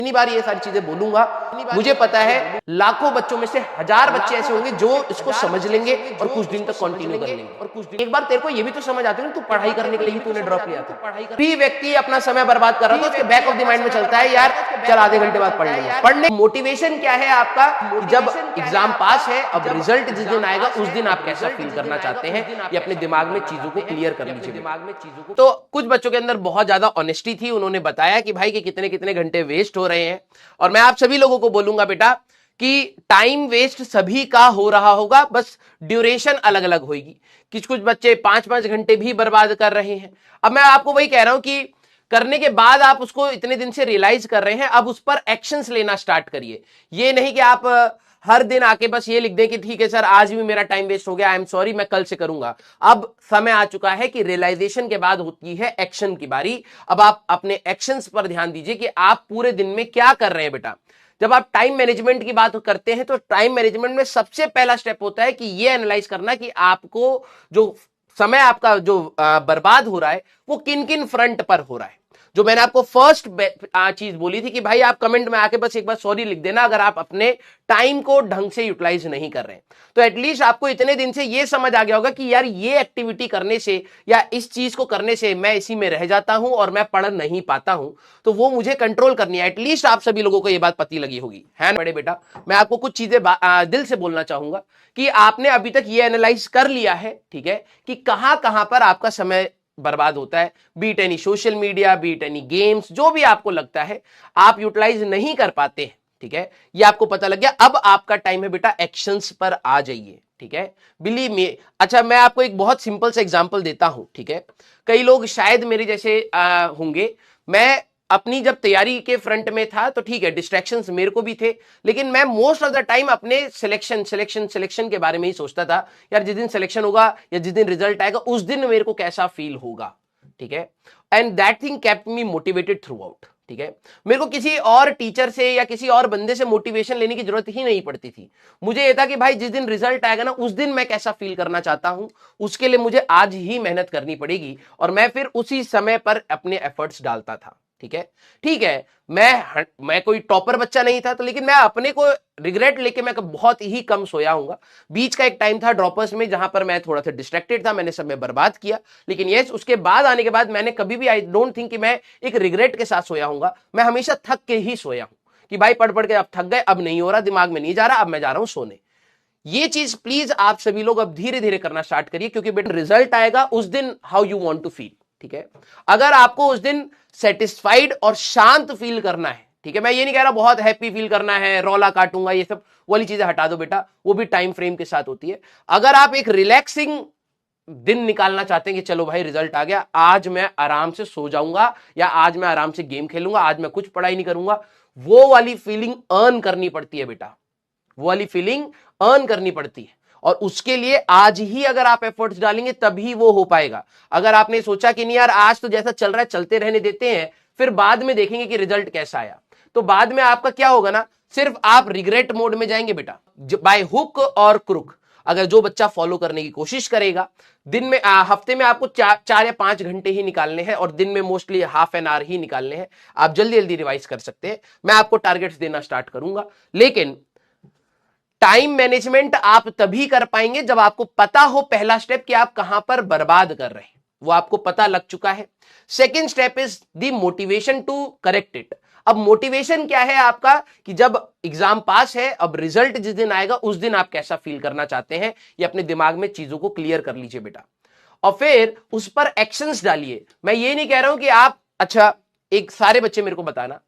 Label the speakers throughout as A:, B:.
A: इतनी बार ये सारी चीजें बोलूंगा, मुझे पता है लाखों बच्चों में से 1000 बच्चे ऐसे होंगे जो इसको समझ लेंगे और कुछ दिन तक कंटिन्यू कर लेंगे। और कुछ दिन एक बार तेरे को ये भी तो समझ आती है ना, तू पढ़ाई करने के लिए ही तूने ड्रॉप लिया था। भी व्यक्ति अपना समय बर्बाद कर रहा था, उसके बैक ऑफ द माइंड में चलता है यार चल आधे घंटे बाद पढ़ लेंगे। पढ़ने मोटिवेशन क्या है आपका, जब एग्जाम पास है, अब रिजल्ट जिस दिन आएगा उस दिन आप कैसा फील करना चाहते हैं, ये अपने दिमाग में चीजों को क्लियर कर लीजिए। दिमाग में चीजों को, तो कुछ बच्चों के अंदर बहुत ज्यादा ऑनेस्टी थी, उन्होंने बताया कि भाई के कितने कितने घंटे वेस्ट हो रहे हैं। और मैं आप सभी लोगों को बोलूंगा बेटा कि टाइम वेस्ट सभी का हो रहा होगा, बस ड्यूरेशन अलग अलग होगी। कुछ बच्चे 5-5 घंटे भी बर्बाद कर रहे हैं। अब मैं आपको वही कह रहा हूं कि करने के बाद आप उसको इतने दिन से रियलाइज कर रहे हैं, अब उस पर एक्शंस लेना स्टार्ट करिए। ये नहीं कि आप हर दिन आके बस ये लिख दें कि ठीक है सर आज भी मेरा टाइम वेस्ट हो गया, आई एम सॉरी, मैं कल से करूंगा। अब समय आ चुका है कि रियलाइजेशन के बाद होती है एक्शन की बारी। अब आप अपने एक्शंस पर ध्यान दीजिए कि आप पूरे दिन में क्या कर रहे हैं बेटा। जब आप टाइम मैनेजमेंट की बात करते हैं तो टाइम मैनेजमेंट में सबसे पहला स्टेप होता है कि ये एनालाइज करना कि आपको जो समय आपका जो बर्बाद हो रहा है वो किन किन फ्रंट पर हो रहा है। जो मैंने आपको फर्स्ट चीज बोली थी कि भाई आप कमेंट में आके बस एक बार सॉरी लिख देना अगर आप अपने टाइम को ढंग से यूटिलाइज नहीं कर रहे हैं। तो एटलीस्ट आपको इतने दिन से ये समझ आ गया होगा कि यार ये एक्टिविटी करने से या इस चीज को करने से मैं इसी में रह जाता हूं और मैं पढ़ नहीं पाता हूं, तो वो मुझे कंट्रोल करनी है। एटलीस्ट आप सभी लोगों को ये बात पता लगी होगी, है बड़े बेटा। मैं आपको कुछ चीजें दिल से बोलना चाहूंगा कि आपने अभी तक ये एनालाइज कर लिया है, ठीक है, कि कहां कहां पर आपका समय बर्बाद होता है। Beat any social media, beat any games, जो भी आपको लगता है आप यूटिलाइज नहीं कर पाते हैं, ठीक है, ये आपको पता लग गया। अब आपका टाइम है बेटा एक्शंस पर आ जाइए, ठीक है, बिलीव मी। अच्छा मैं आपको एक बहुत सिंपल सा एग्जांपल देता हूं, ठीक है। कई लोग शायद मेरे जैसे होंगे, मैं अपनी जब तैयारी के फ्रंट में था तो ठीक है डिस्ट्रैक्शंस मेरे को भी थे, लेकिन मैं मोस्ट ऑफ द टाइम अपने सिलेक्शन के बारे में ही सोचता था। यार जिस दिन सिलेक्शन होगा या जिस दिन रिजल्ट आएगा उस दिन मेरे को कैसा फील होगा, ठीक है। And that thing kept me motivated through out, ठीक है। मेरे को किसी और टीचर से या किसी और बंदे से मोटिवेशन लेने की जरूरत ही नहीं पड़ती थी। मुझे यह था कि भाई जिस दिन रिजल्ट आएगा ना उस दिन मैं कैसा फील करना चाहता हूं, उसके लिए मुझे आज ही मेहनत करनी पड़ेगी। और मैं फिर उसी समय पर अपने एफर्ट्स डालता था, ठीक है। ठीक है, मैं कोई टॉपर बच्चा नहीं था, तो लेकिन मैं अपने को रिग्रेट लेके मैं बहुत ही कम सोया हूंगा। बीच का एक टाइम था ड्रॉपर्स में जहां पर मैं थोड़ा सा डिस्ट्रैक्टेड था, मैंने समय बर्बाद किया, लेकिन यस उसके बाद आने के बाद मैंने कभी भी आई डोंट थिंक कि मैं एक रिग्रेट के साथ सोया हूंगा। मैं हमेशा थक के ही सोया हूं कि भाई पढ़ पढ़ के अब थक गए, अब नहीं हो रहा, दिमाग में नहीं जा रहा, अब मैं जा रहा हूं सोने। ये चीज प्लीज आप सभी लोग अब धीरे धीरे करना स्टार्ट करिए, क्योंकि बेटा रिजल्ट आएगा उस दिन how you want to feel, ठीक है। अगर आपको उस दिन सेटिस्फाइड और शांत फील करना है, ठीक है, मैं ये नहीं कह रहा बहुत हैप्पी फील करना है, रौला काटूंगा, ये सब वाली चीजें हटा दो बेटा, वो भी टाइम फ्रेम के साथ होती है। अगर आप एक रिलैक्सिंग दिन निकालना चाहते हैं कि चलो भाई रिजल्ट आ गया, आज मैं आराम से सो जाऊंगा या आज मैं आराम से गेम खेलूंगा, आज मैं कुछ पढ़ाई नहीं करूंगा, वो वाली फीलिंग अर्न करनी पड़ती है बेटा, वो वाली फीलिंग अर्न करनी पड़ती है। और उसके लिए आज ही अगर आप एफर्ट्स डालेंगे तभी वो हो पाएगा। अगर आपने सोचा कि नहीं यार आज तो जैसा चल रहा है चलते रहने देते हैं, फिर बाद में देखेंगे कि रिजल्ट कैसा आया, तो बाद में आपका क्या होगा ना, सिर्फ आप रिग्रेट मोड में जाएंगे बेटा, बाय हुक और क्रुक। अगर जो बच्चा फॉलो करने की कोशिश करेगा, दिन में हफ्ते में आपको 4 या 5 घंटे ही निकालने हैं और दिन में मोस्टली हाफ एन आवर ही निकालने हैं, आप जल्दी जल्दी रिवाइज कर सकते हैं। मैं आपको टारगेट्स देना स्टार्ट करूंगा, लेकिन टाइम मैनेजमेंट आप तभी कर पाएंगे जब आपको पता हो पहला स्टेप कि आप कहां पर बर्बाद कर रहे हैं, वो आपको पता लग चुका है। Second step is the motivation to correct it. अब मोटिवेशन क्या है आपका कि जब एग्जाम पास है, अब रिजल्ट जिस दिन आएगा उस दिन आप कैसा फील करना चाहते हैं, ये अपने दिमाग में चीजों को क्लियर कर लीजिए बेटा, और फिर उस पर एक्शंस डालिए। मैं ये नहीं कह रहा हूं कि आप, अच्छा एक सारे बच्चे मेरे को बताना,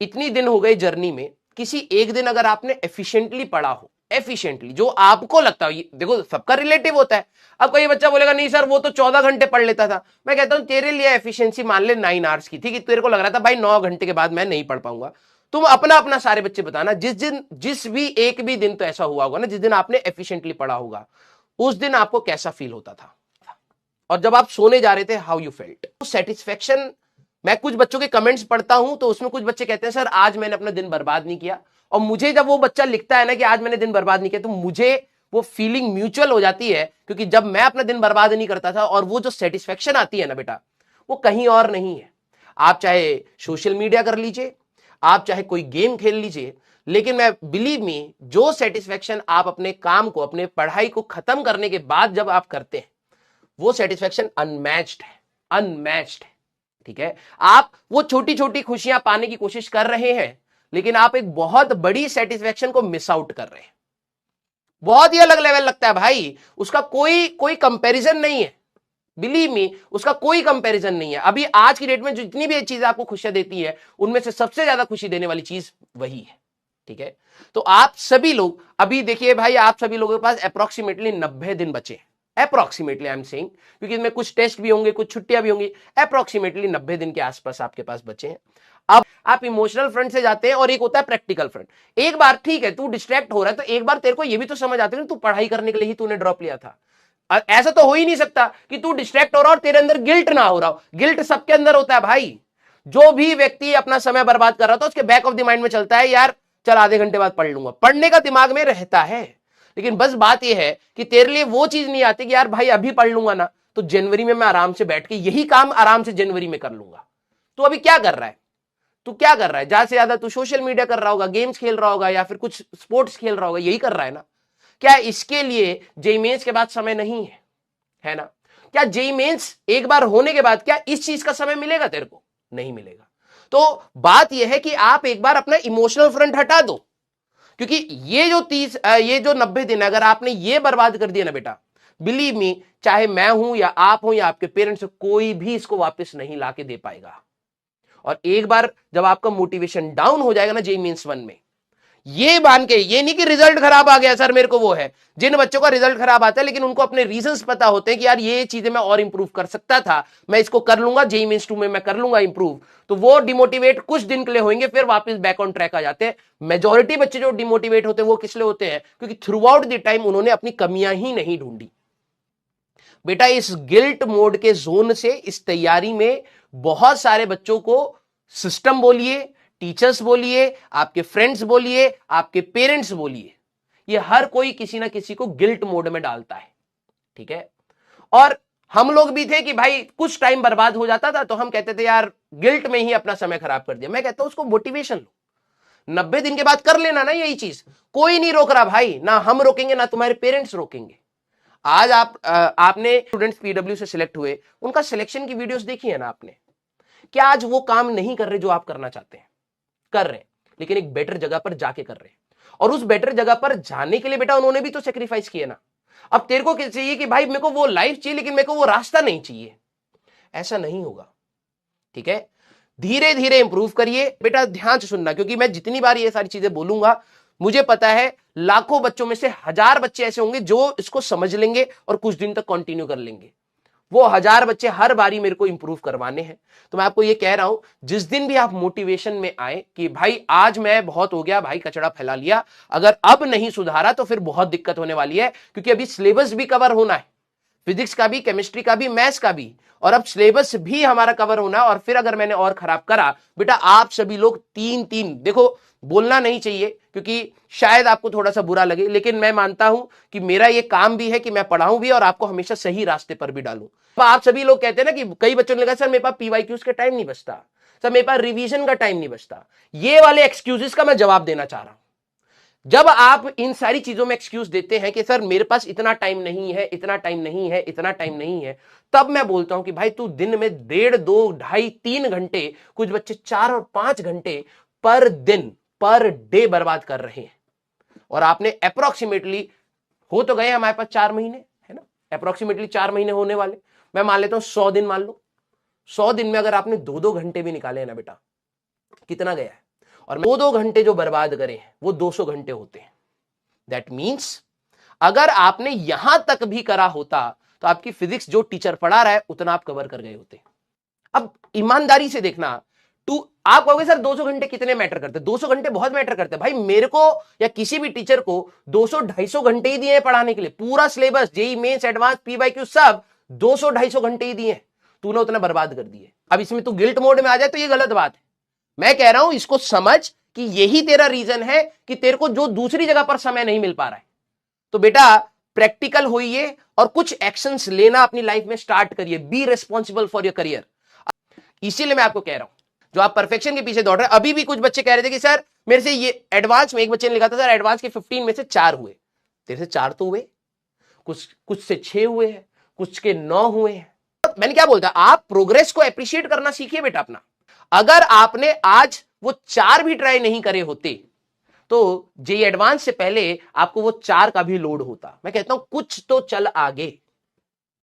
A: इतनी दिन हो गए जर्नी में, किसी एक दिन अगर आपने एफिशिएंटली पढ़ा हो, एफिशिएंटली जो आपको लगता हो, देखो सबका रिलेटिव होता है। अब कोई बच्चा बोलेगा नहीं सर वो तो 14 घंटे पढ़ लेता था, मैं कहता हूं तेरे लिए एफिशिएंसी मान ले 9 आवर्स की, ठीक है, तेरे को लग रहा था भाई 9 घंटे के बाद मैं नहीं पढ़ पाऊंगा। तुम अपना अपना सारे बच्चे बताना जिस भी एक भी दिन तो ऐसा हुआ होगा ना जिस दिन आपने एफिशिएंटली पढ़ा होगा, उस दिन आपको कैसा फील होता था, और जब आप सोने जा रहे थे हाउ यू फेल्ट, सेटिस्फेक्शन। मैं कुछ बच्चों के कमेंट्स पढ़ता हूं तो उसमें कुछ बच्चे कहते हैं सर आज मैंने अपना दिन बर्बाद नहीं किया, और मुझे जब वो बच्चा लिखता है ना कि आज मैंने दिन बर्बाद नहीं किया, तो मुझे वो फीलिंग म्यूचुअल हो जाती है, क्योंकि जब मैं अपना दिन बर्बाद नहीं करता था, और वो जो सेटिस्फेक्शन आती है ना बेटा, वो कहीं और नहीं है। आप चाहे सोशल मीडिया कर लीजिए, आप चाहे कोई गेम खेल लीजिए, लेकिन मैं बिलीव मी, जो सेटिस्फेक्शन आप अपने काम को, अपने पढ़ाई को खत्म करने के बाद जब आप करते हैं, वो सेटिस्फेक्शन अनमैच्ड है, अनमैच्ड है। ठीक है, आप वो छोटी छोटी खुशियां पाने की कोशिश कर रहे हैं, लेकिन आप एक बहुत बड़ी सेटिस्फेक्शन को मिस आउट कर रहे हैं। बहुत ही अलग लेवल लगता है भाई, उसका कोई कोई कंपैरिजन नहीं है। बिलीव मी, उसका कोई कंपैरिजन नहीं है। अभी आज की डेट में जितनी भी चीजें आपको खुशियां देती है, उनमें से सबसे ज्यादा खुशी देने वाली चीज वही है। ठीक है, तो आप सभी लोग अभी देखिए भाई, आप सभी लोगों के पास अप्रोक्सीमेटली 90 दिन बचे हैं। अप्रोक्सीमेटली आई एम सेइंग, क्योंकि इसमें कुछ टेस्ट भी होंगे, कुछ छुट्टियां भी होंगी। अप्रोक्सीमेटली 90 दिन के आसपास आपके पास बचे हैं। अब आप इमोशनल फ्रंट से जाते हैं और एक होता है प्रैक्टिकल फ्रंट। एक बार ठीक है, तू डिस्ट्रैक्ट हो रहा है, तो एक बार तेरे को यह भी तो समझ आती है, तू पढ़ाई करने के लिए ही तूने ड्रॉप लिया था। ऐसा तो हो ही नहीं सकता कि तू डिस्ट्रैक्ट हो रहा और तेरे अंदर गिल्ट ना हो रहा हो। गिल्ट सबके अंदर होता है भाई। जो भी व्यक्ति अपना समय बर्बाद कर रहा था, उसके बैक ऑफ द माइंड में चलता है, यार चल आधे घंटे बाद पढ़ लूंगा। पढ़ने का दिमाग में रहता है, लेकिन बस बात यह है कि तेरे लिए वो चीज नहीं आती कि यार भाई अभी पढ़ लूंगा ना, तो जनवरी में मैं आराम से बैठ के यही काम आराम से जनवरी में कर लूंगा। तो अभी क्या कर रहा है, तू क्या कर रहा है? ज्यादा से ज्यादा तू सोशल मीडिया कर रहा होगा, गेम्स खेल रहा होगा, या फिर कुछ स्पोर्ट्स खेल रहा होगा, यही कर रहा है ना। क्या इसके लिए जेईई मेंस के बाद समय नहीं है ना? क्या जेईई मेंस एक बार होने के बाद क्या इस चीज का समय मिलेगा तेरे को? नहीं मिलेगा। तो बात यह है कि आप एक बार अपना इमोशनल फ्रंट हटा दो, क्योंकि ये जो 90 दिन अगर आपने ये बर्बाद कर दिया ना बेटा, बिलीव मी, चाहे मैं हूं या आप हो या आपके पेरेंट्स हो, कोई भी इसको वापस नहीं लाके दे पाएगा। और एक बार जब आपका मोटिवेशन डाउन हो जाएगा ना जेईई मेंस 1 में, ये मान के, ये नहीं कि रिजल्ट खराब आ गया सर मेरे को, वो है जिन बच्चों का रिजल्ट खराब आता है लेकिन उनको अपने रीजंस पता होते हैं कि यार ये चीजें मैं और इंप्रूव कर सकता था, मैं इसको कर लूंगा, जेईई मेंस 2 में मैं कर लूंगा इंप्रूव, तो वो डिमोटिवेट कुछ दिन के लिए होंगे, फिर वापस बैक ऑन ट्रैक आ जाते हैं। मेजॉरिटी बच्चे जो डिमोटिवेट होते हैं वो किस लिए होते हैं? क्योंकि थ्रू आउट द टाइम उन्होंने अपनी कमियां ही नहीं ढूंढी। बेटा इस गिल्ट मोड के जोन से, इस तैयारी में बहुत सारे बच्चों को सिस्टम बोलिए, टीचर्स बोलिए, आपके फ्रेंड्स बोलिए, आपके पेरेंट्स बोलिए, ये हर कोई किसी ना किसी को गिल्ट मोड में डालता है। ठीक है, और हम लोग भी थे कि भाई कुछ टाइम बर्बाद हो जाता था तो हम कहते थे यार गिल्ट में ही अपना समय खराब कर दिया। मैं कहता हूं उसको मोटिवेशन लो, 90 दिन के बाद कर लेना ना यही चीज, कोई नहीं रोक रहा भाई, ना हम रोकेंगे ना तुम्हारे पेरेंट्स रोकेंगे। आज आपने स्टूडेंट्स पीडब्ल्यू से सिलेक्ट हुए, उनका सिलेक्शन की वीडियोस देखी है ना आपने? क्या आज वो काम नहीं कर रहे जो आप करना चाहते हैं? कर रहे हैं, लेकिन एक बेटर जगह पर जाके कर रहे हैं। और उस बेटर जगह पर जाने के लिए बेटा उन्होंने भी तो सेक्रीफाइस किया ना। अब तेरे को क्या चाहिए कि भाई मेरे को वो लाइफ चाहिए लेकिन मेरे को वो रास्ता नहीं चाहिए, ऐसा नहीं होगा। ठीक है, धीरे धीरे इंप्रूव करिए बेटा, ध्यान से सुनना, क्योंकि मैं जितनी बार ये सारी चीजें बोलूंगा, मुझे पता है लाखों बच्चों में से 1000 बच्चे ऐसे होंगे जो इसको समझ लेंगे और कुछ दिन तक कंटिन्यू कर लेंगे। वो 1000 बच्चे हर बारी मेरे को इंप्रूव करवाने हैं। तो मैं आपको ये कह रहा हूं, जिस दिन भी आप मोटिवेशन में आए कि भाई आज मैं बहुत हो गया भाई, कचरा फैला लिया, अगर अब नहीं सुधारा तो फिर बहुत दिक्कत होने वाली है, क्योंकि अभी सिलेबस भी कवर होना है, फिजिक्स का भी, केमिस्ट्री का भी, मैथ्स का भी, और अब सिलेबस भी हमारा कवर होना है। और फिर अगर मैंने और खराब करा बेटा, आप सभी लोग 3-3, देखो बोलना नहीं चाहिए क्योंकि शायद आपको थोड़ा सा बुरा लगे, लेकिन मैं मानता हूं कि मेरा ये काम भी है कि मैं पढ़ाऊं भी और आपको हमेशा सही रास्ते पर भी डालूं। तो आप सभी लोग कहते हैं ना कि कई बच्चों ने कहा सर मेरे पास पीवाईक्यूज का टाइम नहीं बचता, सर मेरे पास रिवीजन का टाइम नहीं बचता। ये वाले एक्सक्यूजेस का मैं जवाब देना चाह रहा हूं। जब आप इन सारी चीजों में एक्सक्यूज देते हैं कि सर मेरे पास इतना टाइम नहीं है, इतना टाइम नहीं है, इतना टाइम नहीं है, तब मैं बोलता हूं कि भाई तू दिन में 1.5, 2, 2.5, 3 घंटे, कुछ बच्चे 4 और 5 घंटे पर दिन, पर डे बर्बाद कर रहे हैं। और आपने अप्रोक्सीमेटली, हो तो गए हमारे पास 4 महीने, है ना, अप्रोक्सीमेटली 4 महीने होने वाले, मैं मान लेता हूं 100 दिन मान लो। 100 दिन में अगर आपने 2-2 घंटे भी निकाले ना बेटा, कितना गया है? और 2-2 घंटे जो बर्बाद करे हैं वो 200 घंटे होते हैं। दैट मीन्स अगर आपने यहां तक भी करा होता तो आपकी फिजिक्स जो टीचर पढ़ा रहा है उतना आप कवर कर गए होते। अब ईमानदारी से देखना, आप कहोगे सर 200 घंटे कितने मैटर करते? 200 घंटे बहुत मैटर करते हैं भाई। मेरे को या किसी भी टीचर को 200-250 घंटे ही दिए हैं पढ़ाने के लिए, पूरा syllabus, JEE Mains, advance, PYQ सब 200-250 घंटे ही दिए, तूने उतना बर्बाद कर दिए। अब इसमें तू गिल्ट मोड में आ जाए तो ये गलत बात है। मैं कह रहा हूं इसको समझ कि यही तेरा रीजन है कि तेरे को जो दूसरी जगह पर समय नहीं मिल पा रहा है। तो बेटा प्रैक्टिकल होइए और कुछ एक्शंस लेना अपनी लाइफ में स्टार्ट करिए। Be responsible for your career. इसीलिए मैं आपको कह रहा हूं जो आप परफेक्शन के पीछे दौड़ रहे हैं। अभी भी कुछ बच्चे कह रहे थे कि सर मेरे से ये एडवांस में, एक बच्चे ने लिखा था सर एडवांस के 15 में से 4 हुए। तेरे से 4 तो हुए, कुछ से 6 हुए हैं, कुछ के 9 हुए हैं। मैंने क्या बोलता, आप प्रोग्रेस को अप्रिशिएट करना सीखिए बेटा अपना। अगर आपने आज वो 4 भी ट्राई नहीं करे होते तो जेईई एडवांस से पहले आपको वो 4 का भी लोड होता। मैं कहता हूं कुछ तो चल आगे।